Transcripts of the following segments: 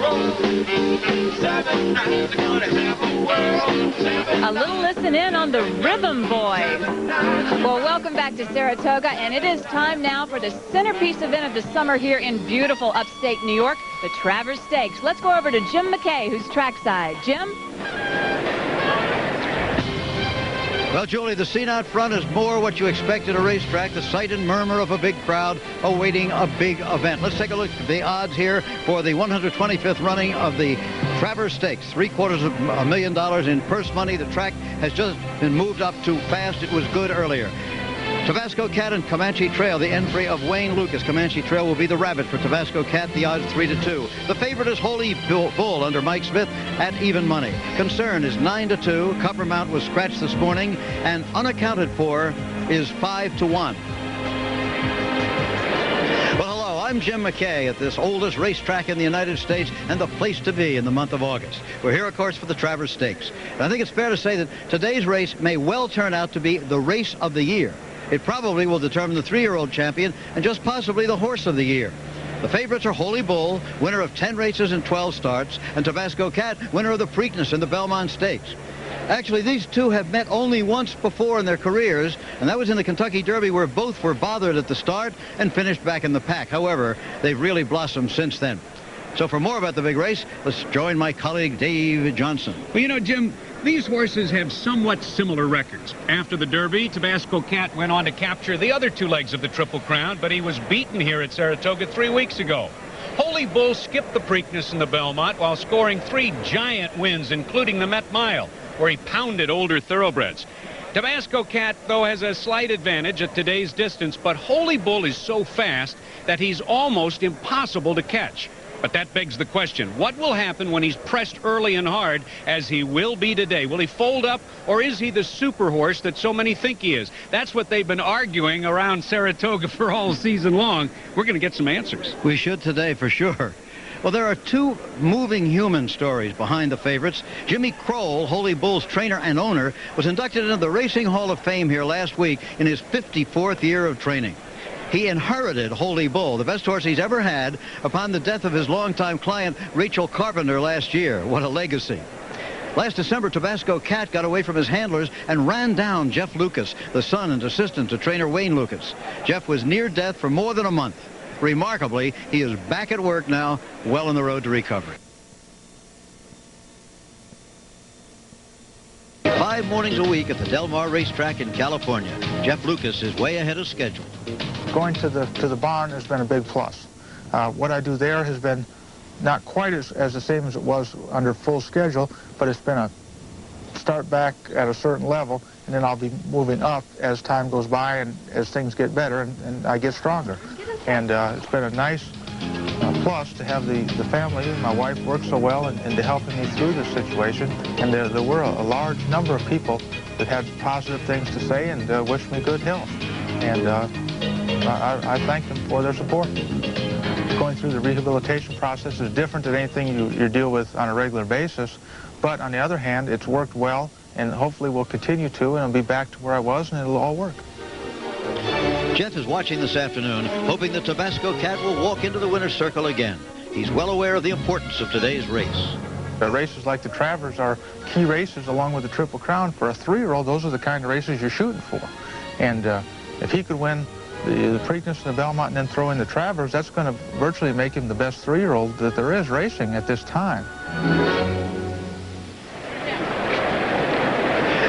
A little listen in on the Rhythm Boys. Well, welcome back to Saratoga, and it is time now for the centerpiece event of the summer here in beautiful upstate New York, the Travers Stakes. Let's go over to Jim McKay, who's trackside. Jim? Well, Julie, the scene out front is more what you expect at a racetrack, the sight and murmur of a big crowd awaiting a big event. Let's take a look at the odds here for the 125th running of the Travers Stakes. $750,000 in purse money. The track has just been moved up too fast. It was good earlier. Tabasco Cat and Commanche Trail, the entry of Wayne Lukas. Comanche Trail will be the rabbit for Tabasco Cat, the odds 3-2. The favorite is Holy Bull under Mike Smith at even money. Concern is 9-2. Coppermount was scratched this morning, and Unaccounted For is 5-1. Well, hello, I'm Jim McKay at this oldest racetrack in the United States and the place to be in the month of August. We're here, of course, for the Travers Stakes. And I think it's fair to say that today's race may well turn out to be the race of the year. It probably will determine the 3-year-old champion and just possibly the horse of the year. The favorites are Holy Bull, winner of 10 races and 12 starts, and Tabasco Cat, winner of the Preakness and the Belmont Stakes. Actually, these two have met only once before in their careers, and that was in the Kentucky Derby, where both were bothered at the start and finished back in the pack. However, they've really blossomed since then. So for more about the big race, let's join my colleague Dave Johnson. Well, you know, Jim, these horses have somewhat similar records. After the Derby, Tabasco Cat went on to capture the other two legs of the Triple Crown, but he was beaten here at Saratoga 3 weeks ago. Holy Bull skipped the Preakness and the Belmont while scoring 3 giant wins, including the Met Mile, where he pounded older thoroughbreds. Tabasco Cat, though, has a slight advantage at today's distance, but Holy Bull is so fast that he's almost impossible to catch. But that begs the question, what will happen when he's pressed early and hard, as he will be today? Will he fold up, or is he the super horse that so many think he is? That's what they've been arguing around Saratoga for all season long. We're going to get some answers. We should today, for sure. Well, there are two moving human stories behind the favorites. Jimmy CROLL, Holy Bull's trainer and owner, was inducted into the Racing Hall of Fame here last week in his 54th year of training. He inherited Holy Bull, the best horse he's ever had, upon the death of his longtime client, Rachel Carpenter, last year. What a legacy. Last December, Tabasco Cat got away from his handlers and ran down Jeff Lukas, the son and assistant to trainer Wayne Lukas. Jeff was near death for more than a month. Remarkably, he is back at work now, well on the road to recovery. 5 mornings a week at the Del Mar Racetrack in California. Jeff Lukas is way ahead of schedule. Going to the barn has been a big plus. What I do there has been not quite as the same as it was under full schedule, but it's been a start back at a certain level, and then I'll be moving up as time goes by and as things get better and I get stronger. And it's been a nice plus to have the family. My wife works so well into helping me through this situation, and there were a large number of people that had positive things to say and wished me good health. And I thank them for their support. Going through the rehabilitation process is different than anything you deal with on a regular basis, but on the other hand, it's worked well, and hopefully will continue to, and I'll be back to where I was, and it'll all work. Jeff is watching this afternoon, hoping the Tabasco Cat will walk into the winner's circle again. He's well aware of the importance of today's race. Races like the Travers are key races along with the Triple Crown. For a 3-year-old, those are the kind of races you're shooting for. And if he could win the Preakness and the Belmont and then throw in the Travers, that's going to virtually make him the best 3-year-old that there is racing at this time.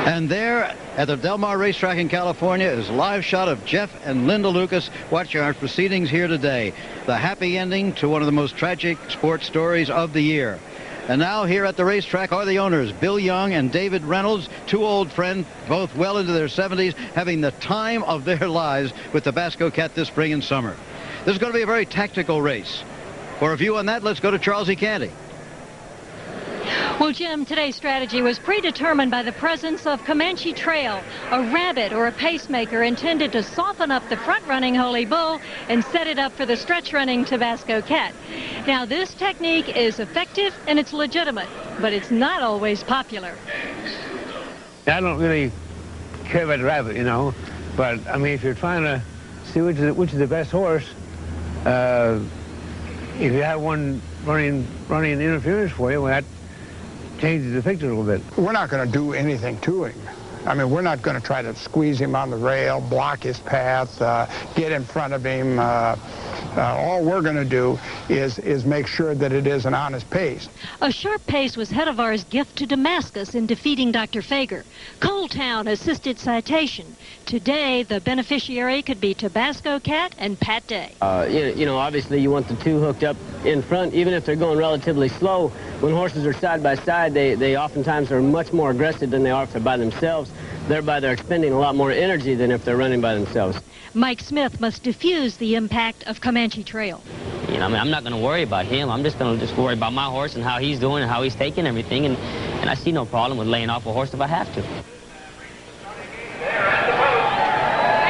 And there at the Del Mar Racetrack in California is a live shot of Jeff and Linda Lukas watching our proceedings here today. The happy ending to one of the most tragic sports stories of the year. And now here at the racetrack are the owners, Bill Young and David Reynolds, 2 old friends, both well into their 70s, having the time of their lives with Tabasco Cat this spring and summer. This is going to be a very tactical race. For a view on that, let's go to Charles E. Candy. Well, Jim, today's strategy was predetermined by the presence of Commanche Trail, a rabbit or a pacemaker intended to soften up the front-running Holy Bull and set it up for the stretch-running Tabasco Cat. Now, this technique is effective and it's legitimate, but it's not always popular. I don't really care about the rabbit, you know, but, I mean, if you're trying to see which is the best horse, if you have one running interference for you, well, that changes the picture a little bit. We're not going to do anything to him. I mean, we're not going to try to squeeze him on the rail, block his path, get in front of him. All we're going to do is make sure that it is an honest pace. A sharp pace was Hedevar's gift to Damascus in defeating Dr. Fager. Coaltown assisted citation. Today, the beneficiary could be Tabasco Cat and Pat Day. You know, obviously you want the two hooked up in front, even if they're going relatively slow. When horses are side by side, they oftentimes are much more aggressive than they are if they're by themselves. Thereby, they're expending a lot more energy than if they're running by themselves. Mike Smith must diffuse the impact of Commanche Trail. You know, I mean, I'm not going to worry about him. I'm just going to worry about my horse and how he's doing and how he's taking everything. And I see no problem with laying off a horse if I have to.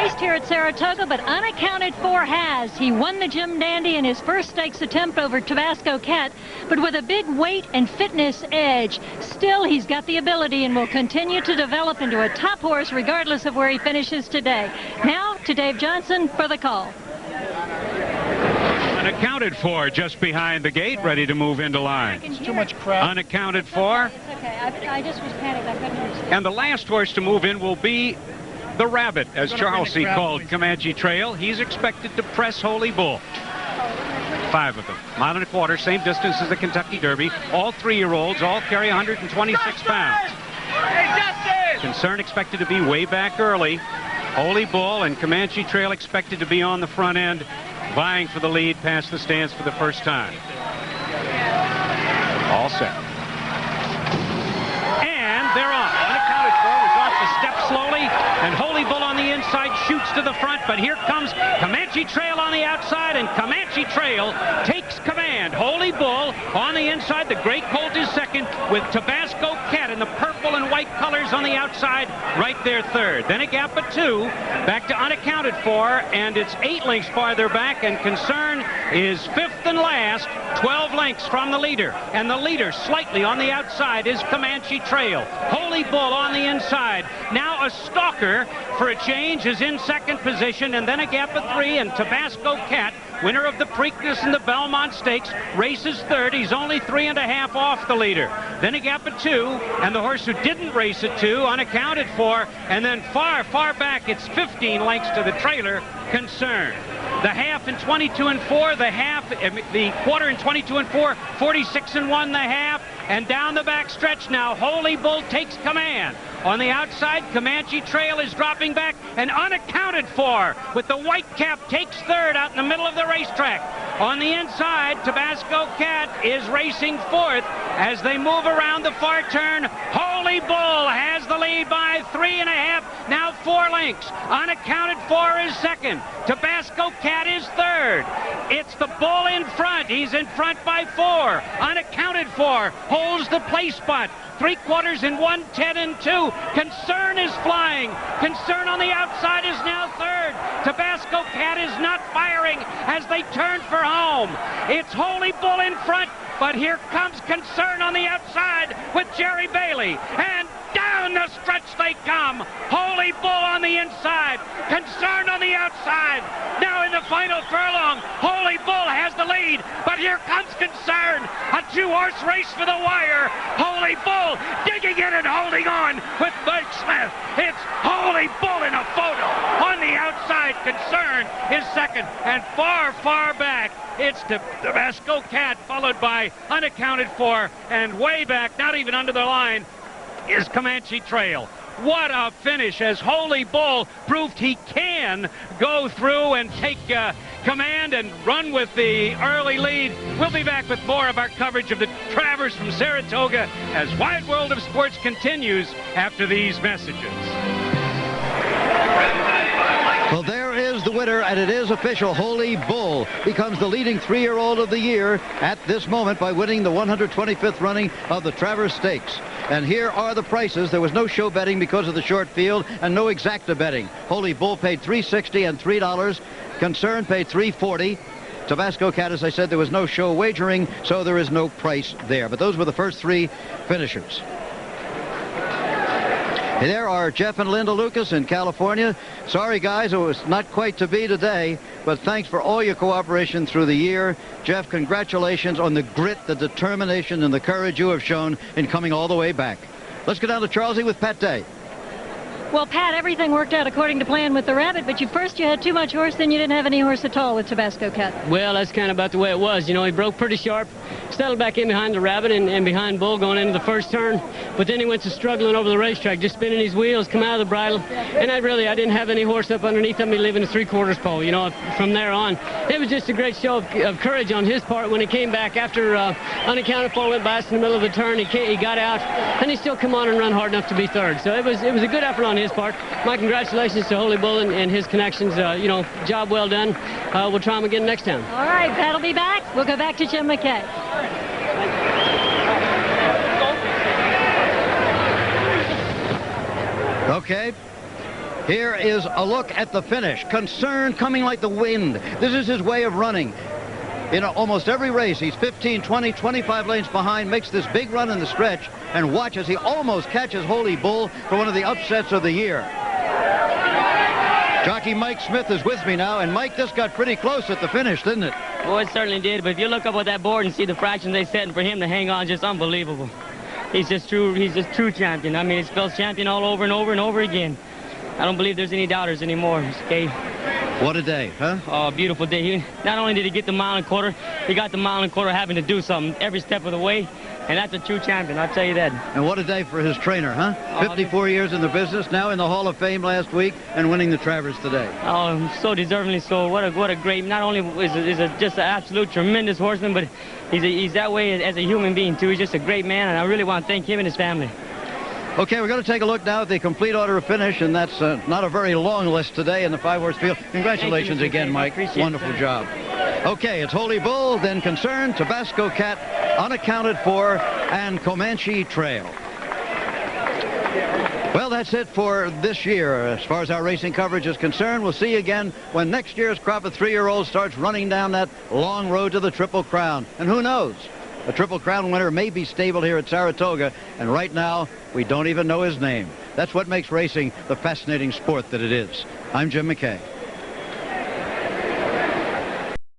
Raced here at Saratoga, but Unaccounted For has. He won the Jim Dandy in his first stakes attempt over Tabasco Cat, but with a big weight and fitness edge. Still, he's got the ability and will continue to develop into a top horse regardless of where he finishes today. Now to Dave Johnson for the call. Unaccounted For just behind the gate, ready to move into line. Too much crowd. Unaccounted For. It's okay. I just was panicked. I couldn't understand. And the last horse to move in will be the Rabbit, as Charles C. called Commanche Trail. He's expected to press Holy Bull. 5 of them. 1.25 miles, same distance as the Kentucky Derby. All 3-year-olds, all carry 126 pounds. Concern expected to be way back early. Holy Bull and Commanche Trail expected to be on the front end, vying for the lead past the stands for the first time. All set. And they're on. Unaccounted For was off the step slowly, and Holy Bull on the inside shoots to the front, but here comes Commanche Trail on the outside, and Commanche Trail takes command. Holy Bull on the inside. The gray colt is second, with Tabasco Cat in the purple and white colors on the outside, right there third. Then a gap of 2, back to Unaccounted For, and it's 8 lengths farther back, and Concern is 5th and last, 12 lengths from the leader. And the leader slightly on the outside is Commanche Trail. Holy Bull on the inside. Now a stalker for a change is in second position, and then a gap of 3, and Tabasco Cat, winner of the Preakness and the Belmont Stakes, races third. He's only 3.5 off the leader. Then a gap of 2, and the horse who didn't race at 2, Unaccounted For, and then far, far back, it's 15 lengths to the trailer, Concern. The half in 22 and 4, the quarter in 22 and 4, 46 and 1 the half, and down the back stretch now, Holy Bull takes command. On the outside, Commanche Trail is dropping back, and Unaccounted For with the white cap takes third out in the middle of the racetrack. On the inside, Tabasco Cat is racing fourth as they move around the far turn. Holy Bull has the lead by 3.5, now 4 lengths. Unaccounted For is second. Tabasco Cat is third. It's the Bull in front. He's in front by 4. Unaccounted For holds the place spot. 3/4 in 1, 10 and 2. Concern is flying. Concern on the outside is now third. Tabasco Cat is not firing as they turn for home. It's Holy Bull in front, but here comes Concern on the outside with Jerry Bailey. And down the stretch they come. Holy Bull on the inside. Concern on the outside. Now in the final furlong, Holy Bull has the lead, but here comes Concern. A 2-horse race for the wire. Holy Bull digging in and holding on with Mike Smith. It's Holy Bull in a photo. On the outside, Concern is second, and far, far back, it's the Tabasco Cat, followed by Unaccounted For, and way back, not even under the line, is Commanche Trail. What a finish, as Holy Bull proved he can go through and take command and run with the early lead. We'll be back with more of our coverage of the Travers from Saratoga as Wide World of Sports continues after these messages. Well, there is the winner, and it is official. Holy Bull becomes the leading 3-year-old of the year at this moment by winning the 125th running of the Travers Stakes. And here are the prices. There was no show betting because of the short field and no exacta betting. Holy Bull paid $3.60 and $3. Concern paid $3.40. Tabasco Cat, as I said, there was no show wagering, so there is no price there. But those were the first 3 finishers. There are Jeff and Linda Lukas in California. Sorry, guys, it was not quite to be today, but thanks for all your cooperation through the year. Jeff, congratulations on the grit, the determination, and the courage you have shown in coming all the way back. Let's go down to Charlesy with Pat Day. Well, Pat, everything worked out according to plan with the rabbit, but first you had too much horse, then you didn't have any horse at all with Tabasco Cat. Well, that's kind of about the way it was. You know, he broke pretty sharp, settled back in behind the rabbit and behind Bull going into the first turn, but then he went to struggling over the racetrack, just spinning his wheels, come out of the bridle, and I didn't have any horse up underneath of me leaving the 3/4 pole. You know, from there on, it was just a great show of courage on his part when he came back after Unaccounted For went by us in the middle of the turn. He got out, and he still come on and run hard enough to be third. So it was a good effort on his part. My congratulations to Holy Bull and his connections. You know, job well done. We'll try him again next time. All right, Pat will be back. We'll go back to Jim McKay. Okay. Here is a look at the finish. Concern coming like the wind. This is his way of running. In almost every race, he's 15, 20, 25 lengths behind, makes this big run in the stretch, and watch as he almost catches Holy Bull for one of the upsets of the year. Jockey Mike Smith is with me now, and Mike, this got pretty close at the finish, didn't it? Well, it certainly did, but if you look up at that board and see the fractions they set, and for him to hang on, just unbelievable. He's just true champion. I mean, he spells champion all over and over and over again. I don't believe there's any doubters anymore, okay? What a day, huh? Oh, beautiful day. Not only did he get the mile and quarter, he got the mile and quarter having to do something every step of the way, and that's a true champion, I'll tell you that. And what a day for his trainer, huh? 54 years in the business, now in the Hall of Fame last week, and winning the Travers today. Oh, so deservingly so. What a great, not only is just an absolute tremendous horseman, but he's that way as a human being, too. He's just a great man, and I really want to thank him and his family. Okay, we're going to take a look now at the complete order of finish, and that's not a very long list today in the 5-horse field. Congratulations again, Mike. Wonderful job. Okay, it's Holy Bull, then Concern, Tabasco Cat, Unaccounted For, and Commanche Trail. Well, that's it for this year. As far as our racing coverage is concerned, we'll see you again when next year's crop of 3-year-olds starts running down that long road to the Triple Crown. And who knows? A Triple Crown winner may be stable here at Saratoga, and right now, we don't even know his name. That's what makes racing the fascinating sport that it is. I'm Jim McKay.